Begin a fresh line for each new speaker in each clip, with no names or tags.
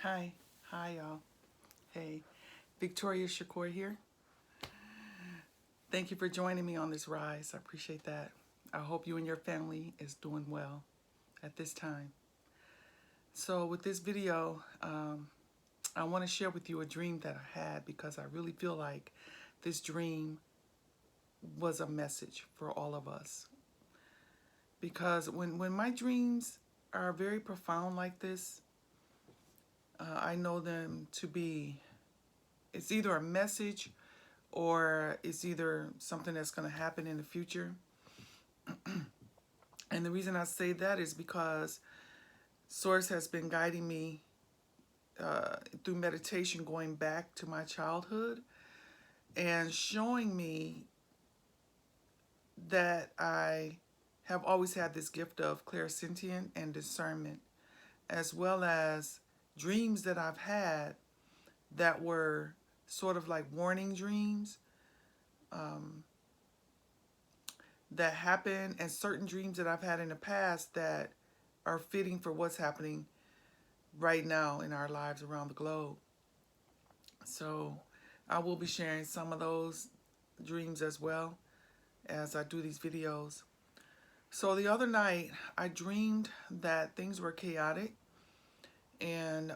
Hi. Hi, y'all. Hey, Victoria Shakoor here. Thank you for joining me on this rise. I appreciate that. I hope you and your family is doing well at this time. So with this video, I want to share with you a dream that I had because I really feel like this dream was a message for all of us. Because when my dreams are very profound like this, I know them to be, it's either a message or it's either something that's going to happen in the future. And the reason I say that is because Source has been guiding me through meditation going back to my childhood and showing me that I have always had this gift of clairsentient and discernment, as well as dreams that I've had that were sort of like warning dreams that happen, and certain dreams that I've had in the past that are fitting for what's happening right now in our lives around the globe. So I will be sharing some of those dreams as well as I do these videos. So the other night I dreamed that things were chaotic and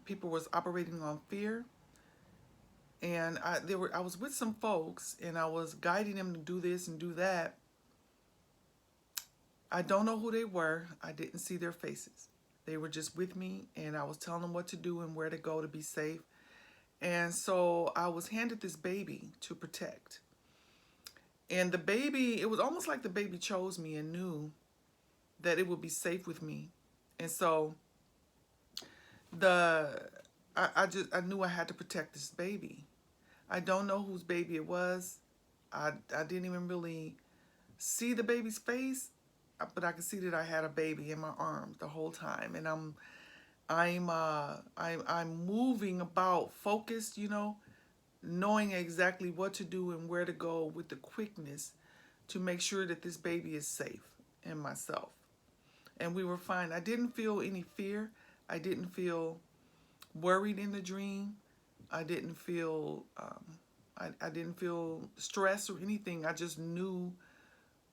people was operating on fear. And I was with some folks and I was guiding them to do this and do that. I don't know who they were. I didn't see their faces. They were just with me and I was telling them what to do and where to go to be safe. And so I was handed this baby to protect. And the baby, it was almost like the baby chose me and knew that it would be safe with me. And so I knew I had to protect this baby. I don't know whose baby it was. I didn't even really see the baby's face, but I could see that I had a baby in my arms the whole time. And I'm moving about, focused, knowing exactly what to do and where to go with the quickness to make sure that this baby is safe and myself. And we were fine. I didn't feel any fear. I didn't feel worried in the dream. I didn't feel I didn't feel stress or anything. I just knew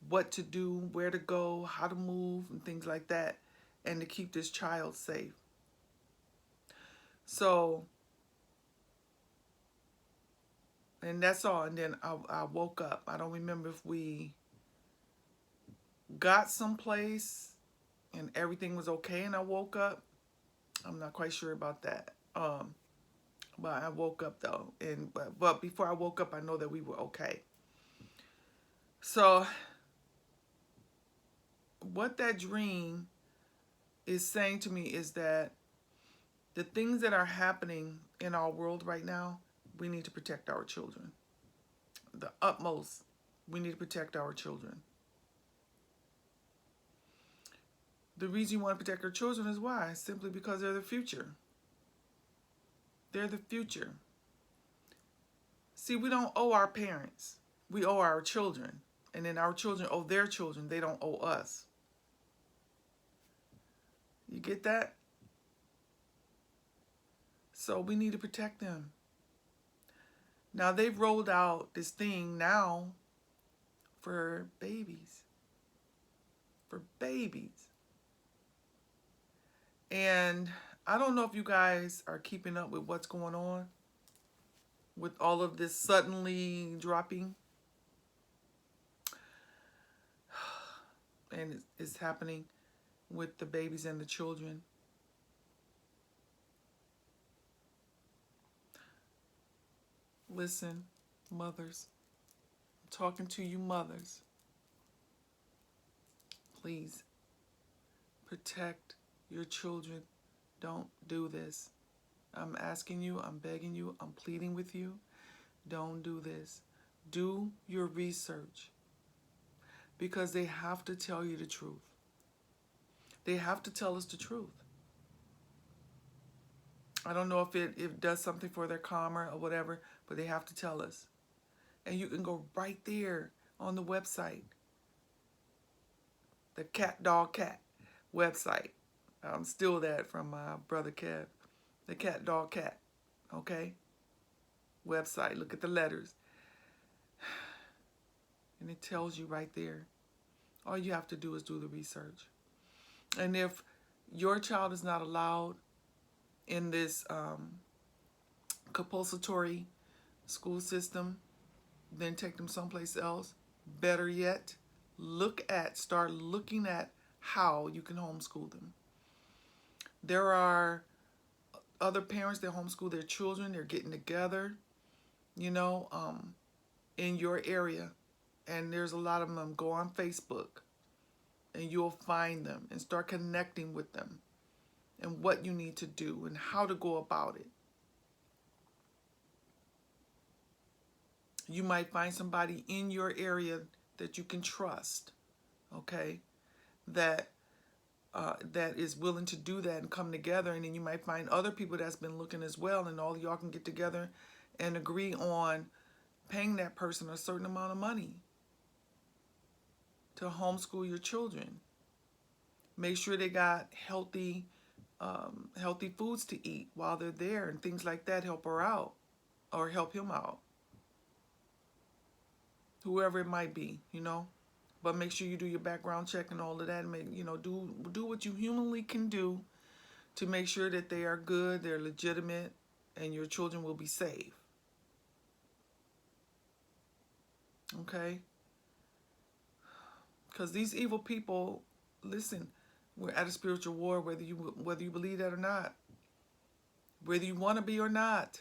what to do, where to go, how to move, and things like that, and to keep this child safe. So, and that's all. And then I woke up. I don't remember if we got someplace and everything was okay and I woke up. I'm not quite sure about that. But I woke up though. But before I woke up, I know that we were okay. So what that dream is saying to me is that the things that are happening in our world right now, we need to protect our children. The utmost, we need to protect our children. The reason you want to protect our children is why? Simply because they're the future. They're the future. See, we don't owe our parents. We owe our children. And then our children owe their children. They don't owe us. You get that? So we need to protect them. Now they've rolled out this thing now for babies. For babies. And I don't know if you guys are keeping up with what's going on with all of this suddenly dropping. And it's happening with the babies and the children. Listen, mothers, I'm talking to you mothers. Please protect your children. Don't do this. I'm asking you, I'm begging you, I'm pleading with you. Don't do this. Do your research because they have to tell you the truth. They have to tell us the truth. I don't know if it does something for their karma or whatever, but they have to tell us. And you can go right there on the website, the Cat Dog Cat website. I'm still that from my brother Kev. The cat, dog, cat. Okay? Website. Look at the letters. And it tells you right there. All you have to do is do the research. And if your child is not allowed in this compulsory school system, then take them someplace else. Better yet, start looking at how you can homeschool them. There are other parents that homeschool their children. They're getting together, you know, in your area. And there's a lot of them. Go on Facebook and you'll find them and start connecting with them and what you need to do and how to go about it. You might find somebody in your area that you can trust, okay, that is willing to do that and come together. And then you might find other people that's been looking as well, and all y'all can get together and agree on paying that person a certain amount of money to homeschool your children. Make sure they got healthy foods to eat while they're there and things like that. Help her out or help him out. Whoever it might be, you know. But make sure you do your background check and all of that. And make, you know, do what you humanly can do to make sure that they are good, they're legitimate, and your children will be safe. Okay? Because these evil people, listen, we're at a spiritual war, whether you believe that or not, whether you want to be or not,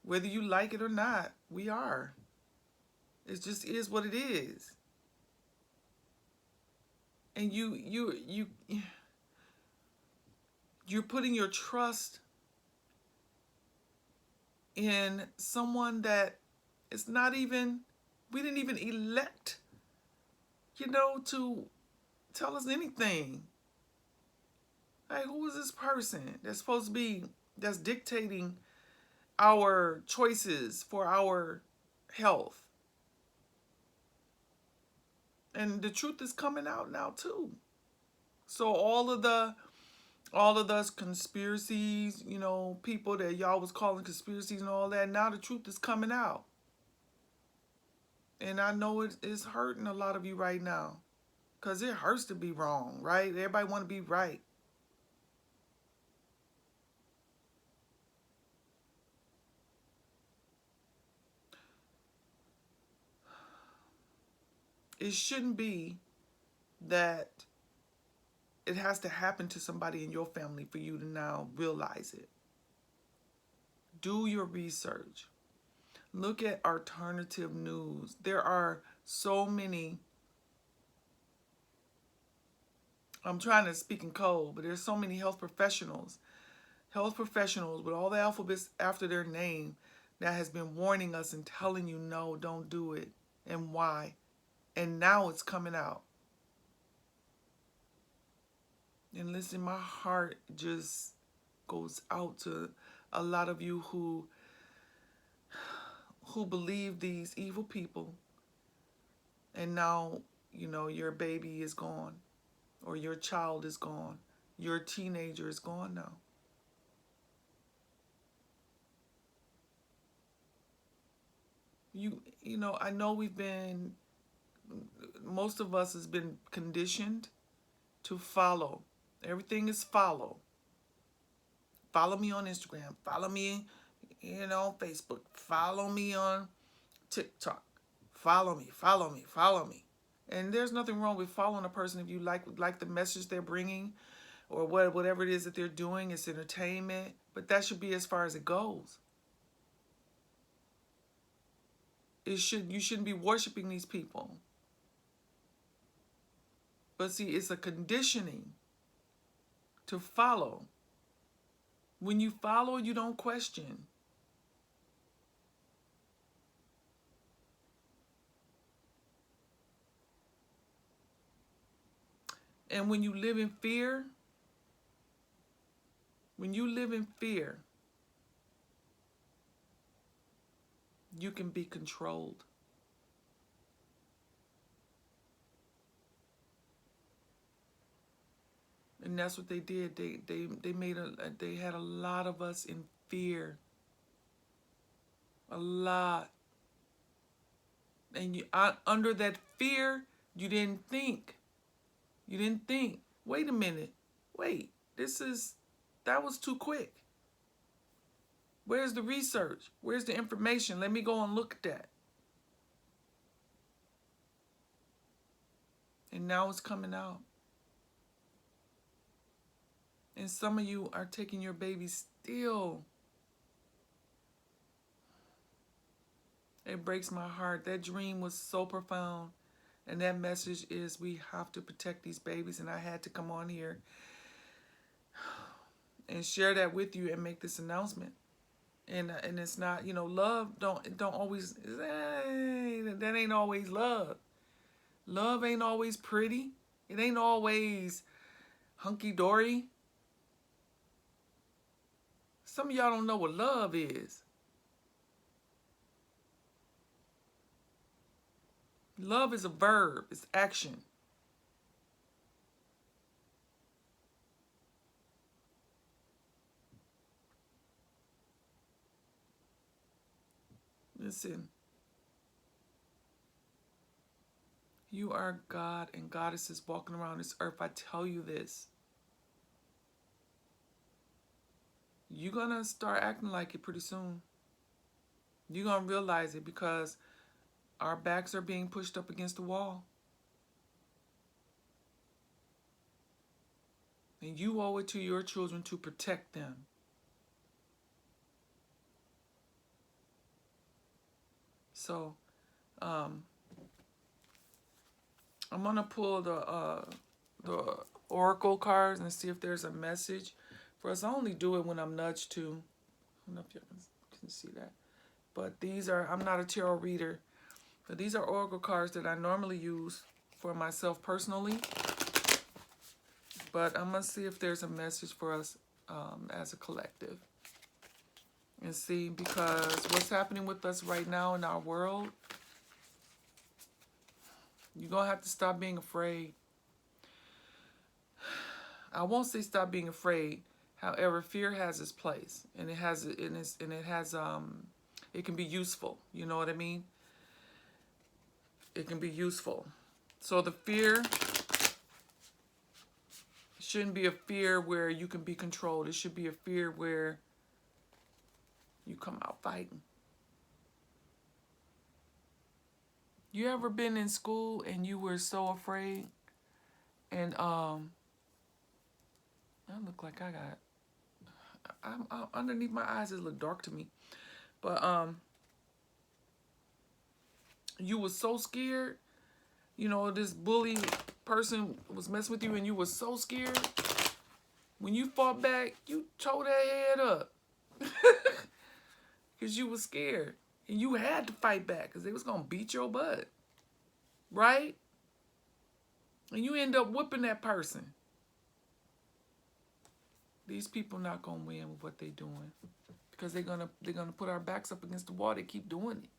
whether you like it or not. We are. It just is what it is. And you're putting your trust in someone that is not even, we didn't even elect, you know, to tell us anything. Like, who is this person that's supposed to be, that's dictating our choices for our health? And the truth is coming out now too. So all of those conspiracies, you know, people that y'all was calling conspiracies and all that, now the truth is coming out. And I know it is hurting a lot of you right now. Because it hurts to be wrong, right? Everybody want to be right. It shouldn't be that it has to happen to somebody in your family for you to now realize it. Do your research. Look at alternative news. There are so many, I'm trying to speak in code, but there's so many health professionals with all the alphabets after their name that has been warning us and telling you, no, don't do it, and why. And now it's coming out. And listen, my heart just goes out to a lot of you who believe these evil people. And now, you know, your baby is gone, or your child is gone. Your teenager is gone now. You know, I know most of us has been conditioned to follow. Everything is follow. Follow me on Instagram. Follow me, you know, on Facebook. Follow me on TikTok. Follow me, follow me, follow me. And there's nothing wrong with following a person if you like the message they're bringing, or whatever it is that they're doing. It's entertainment, but that should be as far as it goes. You shouldn't be worshiping these people. But see, it's a conditioning to follow. When you follow, you don't question. And when you live in fear, you can be controlled. And that's what they did. They had a lot of us in fear. A lot. And under that fear, you didn't think. You didn't think. Wait a minute. Wait. That was too quick. Where's the research? Where's the information? Let me go and look at that. And now it's coming out. And some of you are taking your babies still. It breaks my heart. That dream was so profound. And that message is we have to protect these babies. And I had to come on here and share that with you and make this announcement. And it's not, you know, love don't always, that ain't always love. Love ain't always pretty. It ain't always hunky-dory. Some of y'all don't know what love is. Love is a verb. It's action. Listen. You are God and goddesses walking around this earth. I tell you this. You're going to start acting like it pretty soon. You're going to realize it because our backs are being pushed up against the wall. And you owe it to your children to protect them. So, I'm going to pull the oracle cards and see if there's a message for us. I only do it when I'm nudged to. I don't know if you can see that. But these are, I'm not a tarot reader, but these are oracle cards that I normally use for myself personally. But I'm going to see if there's a message for us as a collective. And see, because what's happening with us right now in our world, you're going to have to stop being afraid. I won't say stop being afraid. However, fear has its place, and it can be useful. You know what I mean? It can be useful. So the fear shouldn't be a fear where you can be controlled. It should be a fear where you come out fighting. You ever been in school and you were so afraid? And I look like I'm underneath my eyes, it look dark to me. But you were so scared. You know, this bully person was messing with you and you were so scared. When you fought back, you tore that head up. Because you were scared. And you had to fight back because they was going to beat your butt. Right? And you end up whipping that person. These people not going to win with what they're doing. Because they're gonna put our backs up against the wall. They keep doing it.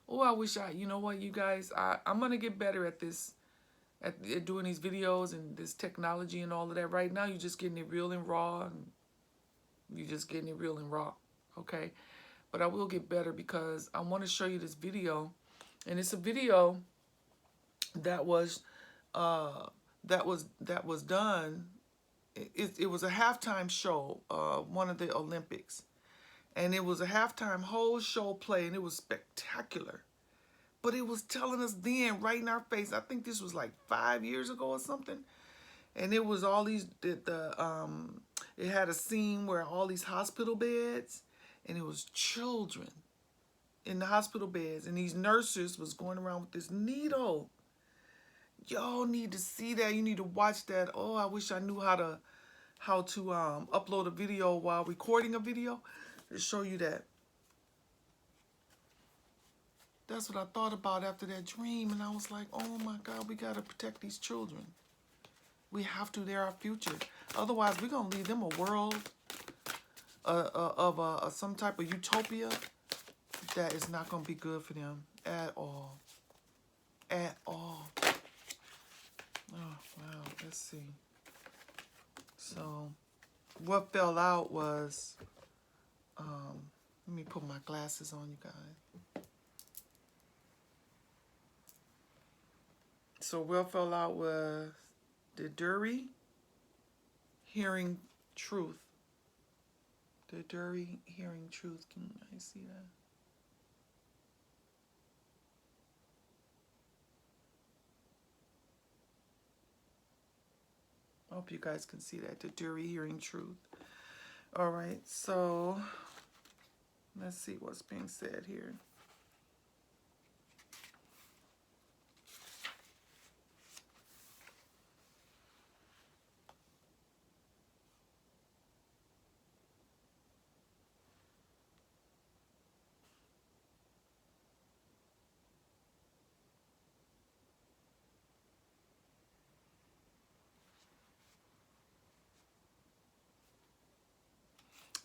Oh, I wish you know what, you guys, I'm going to get better at this, at doing these videos and this technology and all of that. Right now, you're just getting it real and raw. And you're just getting it real and raw. Okay? But I will get better because I want to show you this video. And it's a video that was done. It was a halftime show, one of the Olympics. And it was a halftime whole show play, and it was spectacular. But it was telling us then, right in our face, I think this was like 5 years ago or something. And it was all these, it had a scene where all these hospital beds, and it was children in the hospital beds. And these nurses was going around with this needle. Y'all need to see that. You need to watch that. Oh, I wish I knew how to upload a video while recording a video. To show you that. That's what I thought about after that dream. And I was like, oh my God, we got to protect these children. We have to. They're our future. Otherwise, we're going to leave them a world of some type of utopia that is not going to be good for them at all. At all. Oh, wow. Let's see. So what fell out was, let me put my glasses on, you guys. So what fell out was the Dury hearing truth. The Dury hearing truth. Can I see that? I hope you guys can see that. The Dury hearing truth. All right, so let's see what's being said here.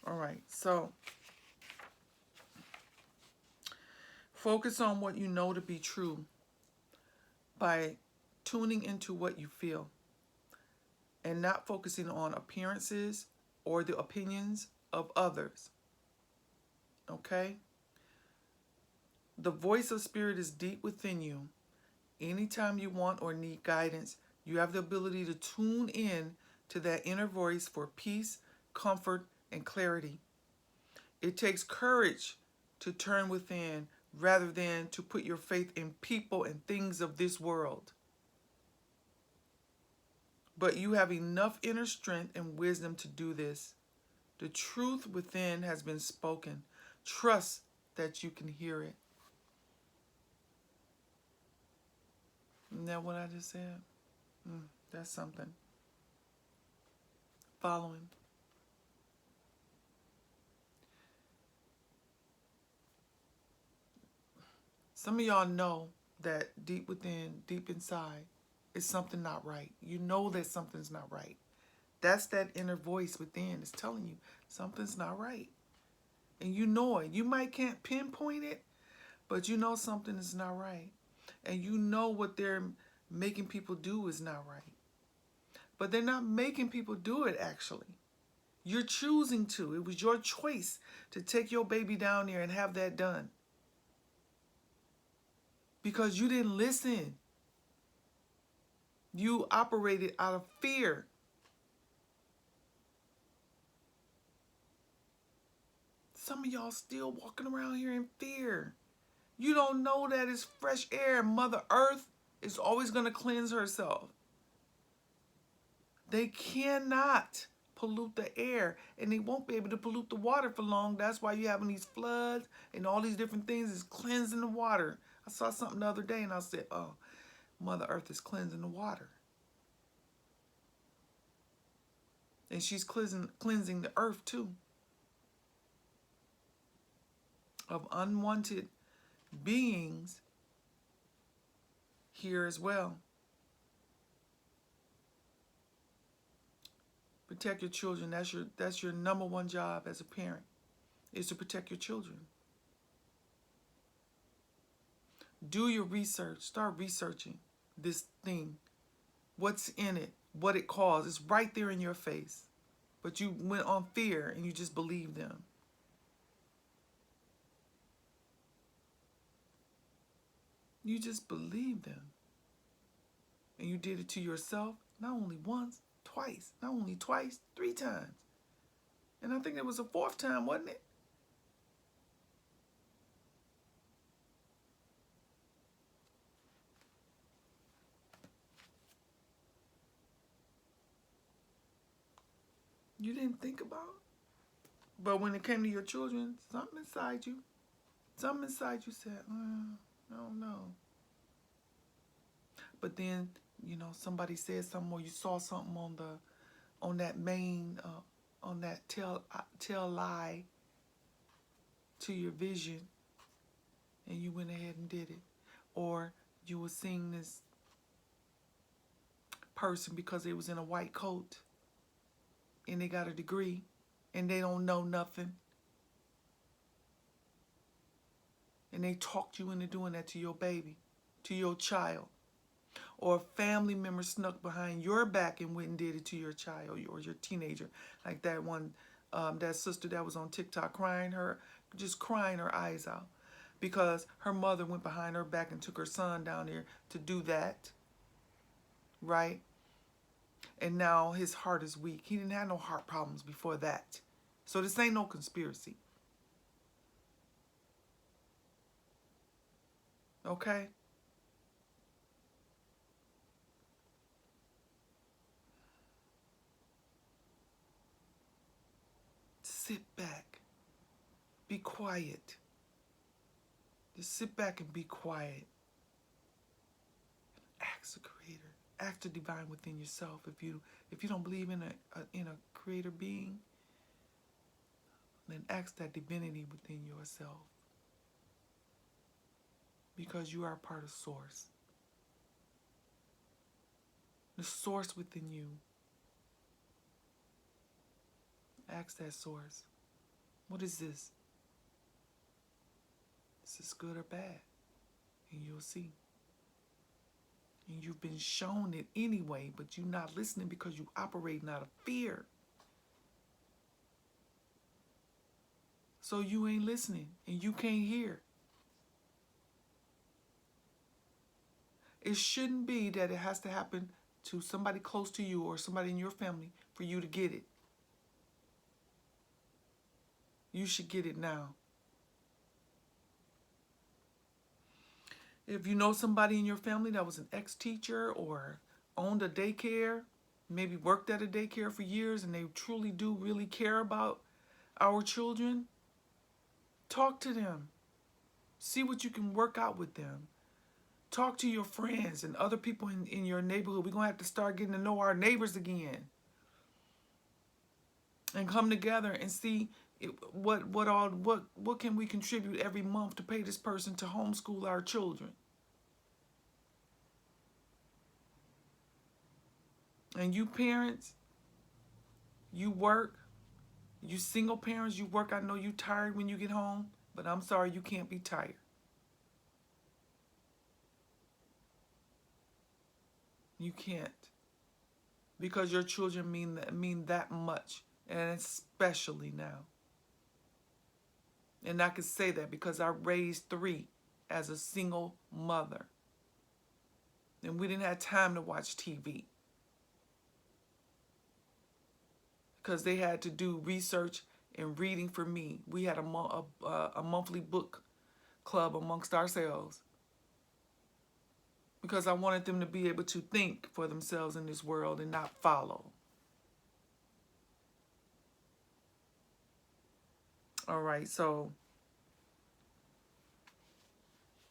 All right, so focus on what you know to be true by tuning into what you feel and not focusing on appearances or the opinions of others. Okay? The voice of spirit is deep within you. Anytime you want or need guidance, you have the ability to tune in to that inner voice for peace, comfort, and clarity. It takes courage to turn within rather than to put your faith in people and things of this world. But you have enough inner strength and wisdom to do this. The truth within has been spoken. Trust that you can hear it. Isn't that what I just said? That's something. Following. Some of y'all know that deep within, deep inside, is something not right. You know that something's not right. That's that inner voice within. It's telling you something's not right. And you know it. You might can't pinpoint it, but you know something is not right. And you know what they're making people do is not right. But they're not making people do it, actually. You're choosing to. It was your choice to take your baby down there and have that done. Because you didn't listen. You operated out of fear. Some of y'all still walking around here in fear. You don't know that it's fresh air. Mother Earth is always going to cleanse herself. They cannot pollute the air, and they won't be able to pollute the water for long. That's why you're having these floods and all these different things is cleansing the water. I saw something the other day and I said, oh, Mother Earth is cleansing the water. And she's cleansing the earth too of unwanted beings here as well. Protect your children. That's your number one job as a parent, is to protect your children. Do your research. Start researching this thing. What's in it? What it caused. It's right there in your face. But you went on fear and you just believed them. You just believed them. And you did it to yourself, not only once, twice. Not only twice, 3 times. And I think it was a 4th time, wasn't it? You didn't think about it. But when it came to your children, something inside you said, I don't know. But then, you know, somebody said something, or you saw something on that main, on that tail lie to your vision, and you went ahead and did it. Or you were seeing this person because they was in a white coat and they got a degree and they don't know nothing. And they talked you into doing that to your baby, to your child. or a family member snuck behind your back and went and did it to your child or your teenager, like that one, that sister that was on TikTok just crying her eyes out because her mother went behind her back and took her son down there to do that, right? And now his heart is weak. He didn't have no heart problems before that. So this ain't no conspiracy. Okay? Sit back. Be quiet. Just sit back and be quiet. Ask the Creator. Ask the divine within yourself. If you don't believe in a creator being, then ask that divinity within yourself. Because you are a part of Source. The Source within you. Ask that Source. What is this? Is this good or bad? And you'll see. And you've been shown it anyway, but you're not listening because you operating out of fear. So you ain't listening and you can't hear. It shouldn't be that it has to happen to somebody close to you or somebody in your family for you to get it. You should get it now. If you know somebody in your family that was an ex-teacher or owned a daycare, maybe worked at a daycare for years, and they truly do really care about our children, talk to them. See what you can work out with them. Talk to your friends and other people in your neighborhood. We're going to have to start getting to know our neighbors again. And come together and see what can we contribute every month to pay this person to homeschool our children. And you parents, you work, you single parents, you work. I know you tired when you get home, but I'm sorry, you can't be tired. You can't. Because your children mean that much, and especially now. And I can say that because I raised 3 as a single mother. And we didn't have time to watch TV. Because they had to do research and reading for me. We had a monthly book club amongst ourselves. Because I wanted them to be able to think for themselves in this world and not follow. All right, so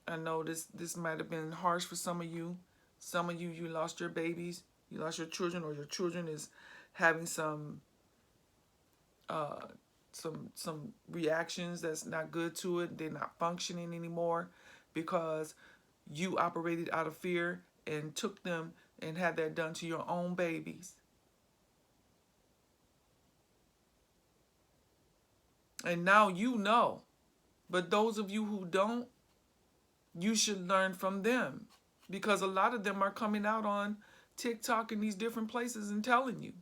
I know this might have been harsh for some of you. Some of you lost your babies, you lost your children, or your children is having some reactions that's not good to it. They're not functioning anymore because you operated out of fear and took them and had that done to your own babies. And now you know. But those of you who don't, you should learn from them. Because a lot of them are coming out on TikTok and these different places and telling you.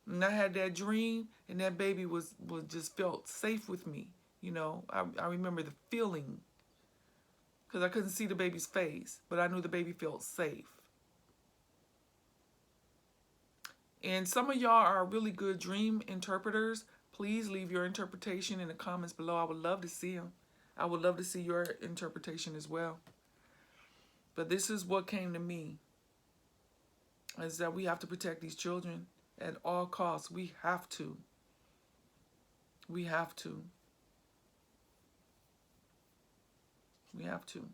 And I had that dream, and that baby was just felt safe with me. You know, I remember the feeling. Because I couldn't see the baby's face, but I knew the baby felt safe. And some of y'all are really good dream interpreters. Please leave your interpretation in the comments below. I would love to see them. I would love to see your interpretation as well. But this is what came to me. Is that we have to protect these children at all costs. We have to. We have to. We have to.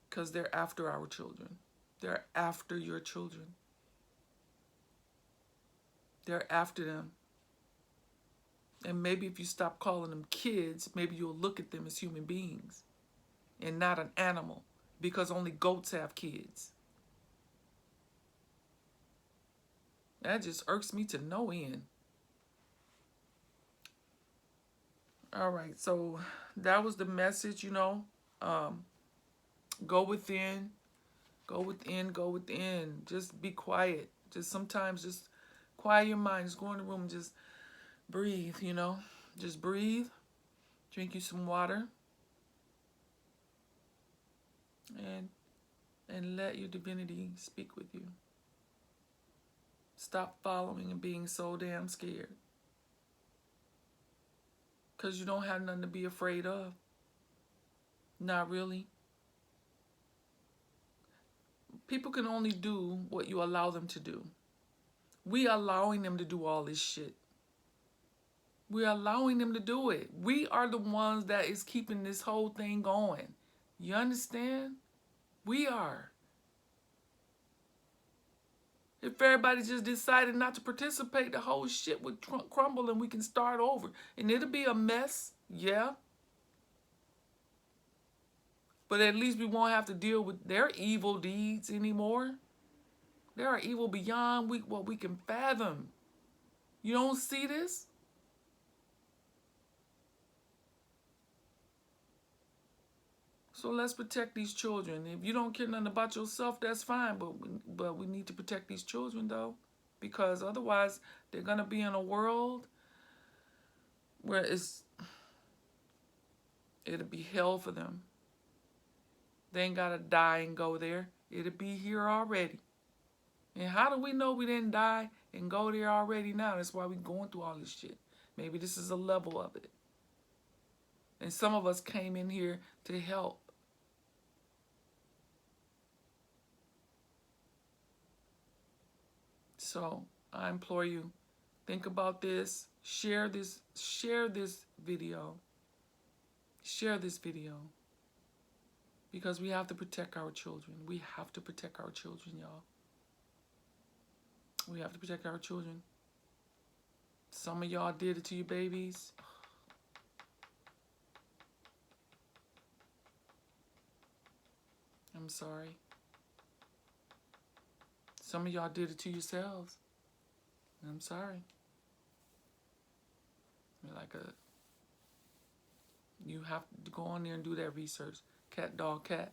Because they're after our children. They're after your children. They're after them. And maybe if you stop calling them kids, maybe you'll look at them as human beings and not an animal, because only goats have kids. That just irks me to no end. All right, so that was the message, you know. Go within. Go within. Go within. Just be quiet. Just sometimes just quiet your mind. Just go in the room and just breathe, you know. Just breathe. Drink you some water. And let your divinity speak with you. Stop following and being so damn scared. Because you don't have nothing to be afraid of. Not really. People can only do what you allow them to do. We allowing them to do all this shit. We're allowing them to do it. We are the ones that is keeping this whole thing going. You understand? We are. If everybody just decided not to participate, the whole shit would crumble and we can start over. And it'll be a mess, yeah. But at least we won't have to deal with their evil deeds anymore. They are evil beyond what we can fathom. You don't see this? So let's protect these children. If you don't care nothing about yourself, that's fine. But we need to protect these children, though. Because otherwise, they're going to be in a world where it'll be hell for them. They ain't got to die and go there. It'll be here already. And how do we know we didn't die and go there already now? That's why we're going through all this shit. Maybe this is a level of it. And some of us came in here to help. So I implore you, think about this. Share this video. Share this video. Because we have to protect our children. We have to protect our children, y'all. We have to protect our children. Some of y'all did it to your babies. I'm sorry. Some of y'all did it to yourselves. I'm sorry. You have to go on there and do that research. Cat, dog, cat.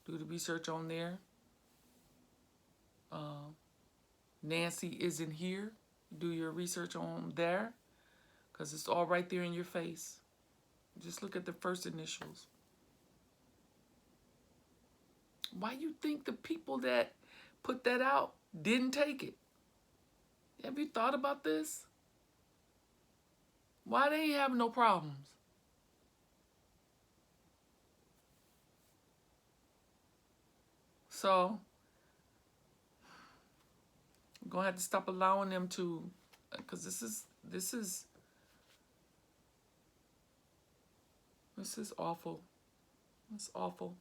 Do the research on there. Nancy isn't here. Do your research on there. Because it's all right there in your face. Just look at the first initials. Why you think the people that put that out didn't take it? Have you thought about this? Why they ain't having no problems? So, we're going to have to stop allowing them to, because this is awful. It's awful.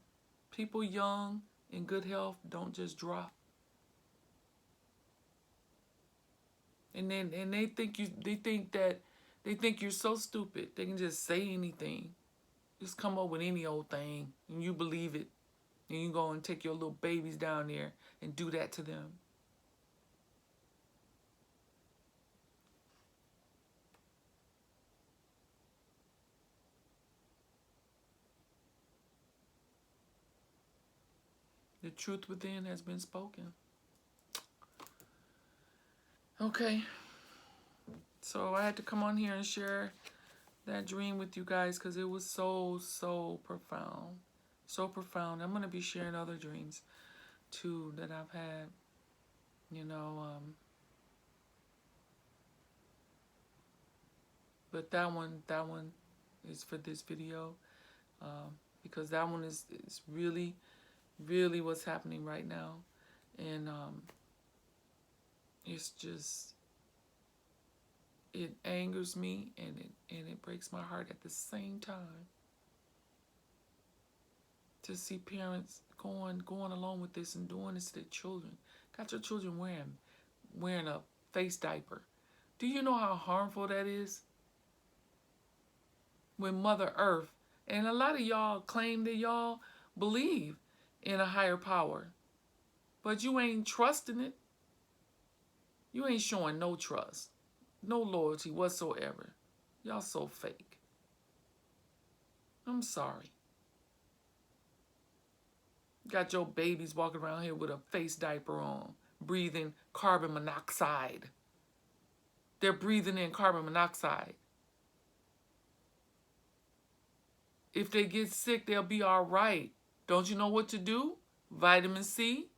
People young, in good health, don't just drop. And they think you're so stupid. They can just say anything. Just come up with any old thing and you believe it. And you go and take your little babies down there and do that to them. The truth within has been spoken. Okay. So I had to come on here and share that dream with you guys because it was so profound. So profound. I'm going to be sharing other dreams too that I've had. You know, but that one is for this video because that one is really what's happening right now. And it's just, it angers me and it breaks my heart at the same time to see parents going along with this and doing this to their children. Got your children wearing a face diaper. Do you know how harmful that is? When Mother Earth, and a lot of y'all claim that y'all believe in a higher power, but you ain't trusting it. You ain't showing no trust, no loyalty whatsoever. Y'all so fake. I'm sorry. Got your babies walking around here with a face diaper on, breathing carbon monoxide. They're breathing in carbon monoxide. If they get sick, they'll be all right. Don't you know what to do? Vitamin C,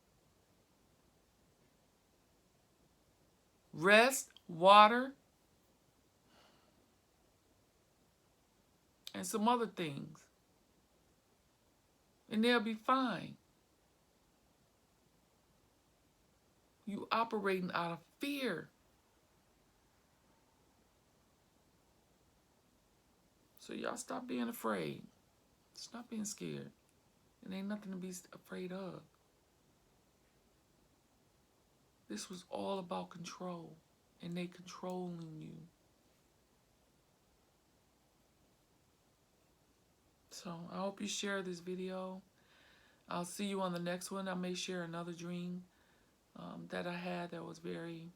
rest, water, and some other things. And they'll be fine. You operating out of fear. So y'all stop being afraid. Stop being scared. It ain't nothing to be afraid of. This was all about control, and they controlling you. So I hope you share this video. I'll see you on the next one. I may share another dream that I had that was very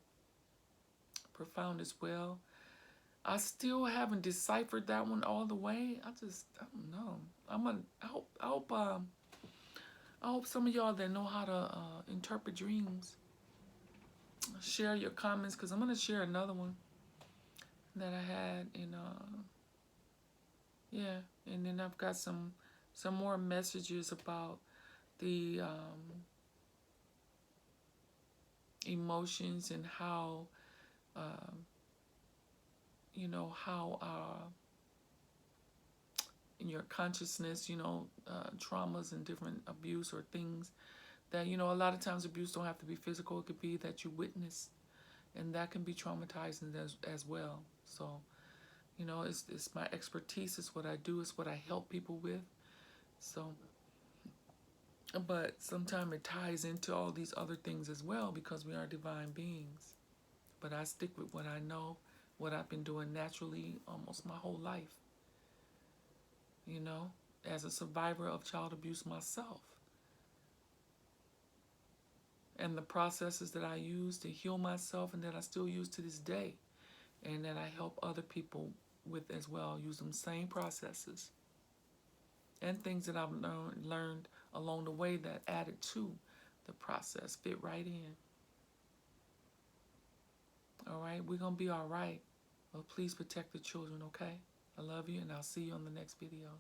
profound as well. I still haven't deciphered that one all the way. I don't know. I hope some of y'all that know how to interpret dreams share your comments, because I'm gonna share another one that I had in yeah, and then I've got some more messages about the emotions and how you know, how in your consciousness, you know, traumas and different abuse or things that, you know, a lot of times abuse don't have to be physical. It could be that you witness, and that can be traumatizing as well. So, you know, it's my expertise. It's what I do. It's what I help people with. So, but sometimes it ties into all these other things as well, because we are divine beings. But I stick with what I know, what I've been doing naturally almost my whole life. You know, as a survivor of child abuse myself. And the processes that I use to heal myself, and that I still use to this day, and that I help other people with as well, use them same processes and things that I've learned along the way that added to the process, fit right in. All right, we're going to be all right. Well, please protect the children, okay? I love you, and I'll see you on the next video.